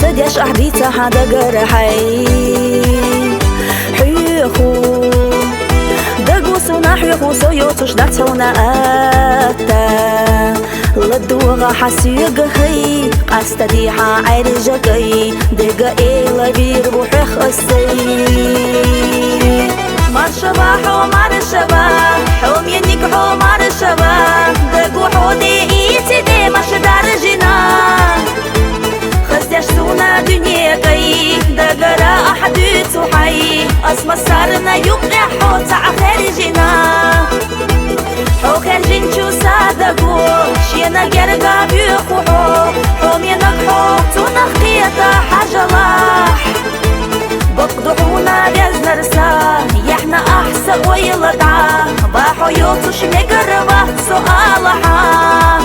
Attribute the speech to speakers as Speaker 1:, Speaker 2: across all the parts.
Speaker 1: خديش أحبيتها حدا جرحي حيخو دقوسو نحيخو سيوتوش داتونا أتا لدوغا حسيقهي قاستديحا عرجكي دقا إيلا بيربو حخسي مرشبا حو مرشبا حوم ينيك حو مرشبا دقو حودي إيتي دي مشدار جنان خزيش سونا دنياكي دقرا أحدوتو حي أسمى سارنا يقرع حو تعخير جنا حو خرجين شو صادقو شينا جرقا بيخو حوم ينك حو تنخيطا حاجة لاح بقدحونا بيز نرسا يحنا أحسن ويلطعا باحو يوتوش مقربا سؤالها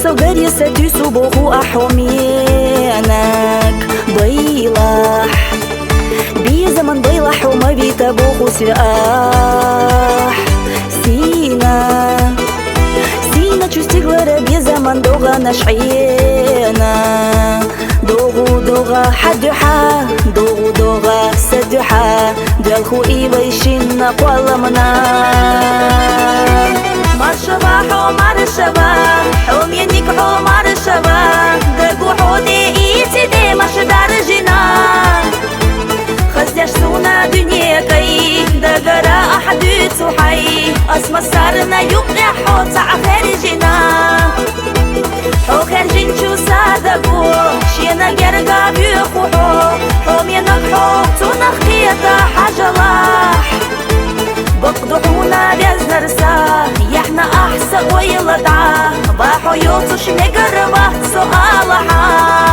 Speaker 1: سوغري سديسو بوخو أحومينك ضيلح بي زمن ضيلح وما بيتا بوخو سياح سينا تشتغل بي زمن دوغا نشعينا دوغا حدحا دوغا سدحا دالخو إيبايشينا قوالمنا مرشبا حو مرشبا حوم ينيك حو مرشبا دقو حودي إيتي دي مشدار جنا خزيش سونا دنياكي دقرا أحدوتو حي أسمى سارنا يقرع حو تعخير جنا حو خرجين شو صادقو شينا جرقا بيخو حوم ينك حو تنخيطا حاجة لاح بقدحونا بيز نرسا يحنا أحسن ويلطعا باحو يوتوش مقربا سؤالها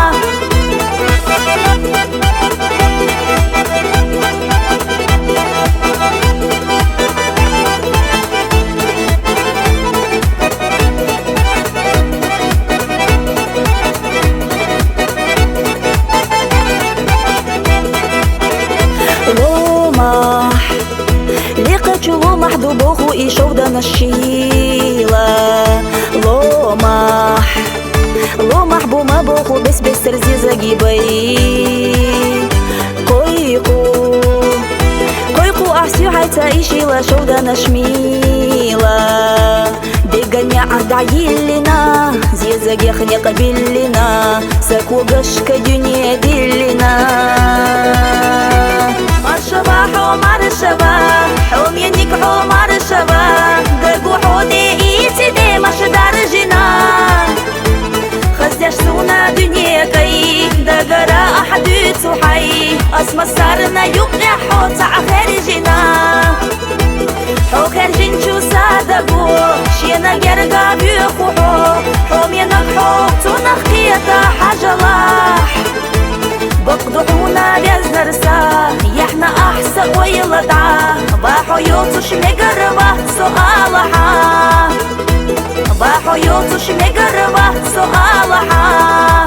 Speaker 1: لومح دوبوخو إيشو دا نشيلا لومح بوما بوخو بس رزيزة جيبي كويقو أحسيو حيتا إيشيلا شو دا نشميلا دقنيا عدعيلنا زيزة جيخني قبلنا ساكو قشك دنيا دلنا مرشبا حو مرشبا حوم ينيك حو مرشبا دقو حودي إيتي دي مشدار جنا خزيش سونا دنياكي دقرا أحدوتو حي أسمى سارنا يقرع حو تعخير جنا حو خرجين شو صادقو شينا جرقا بيخو حوم ينك حو تنخيطا حاجة لاح بقدحونا بيز نرسا يحنا أحسن ويلطعا باحو يوتوش مقربا سؤالها باحو يوتوش مقربا سؤالها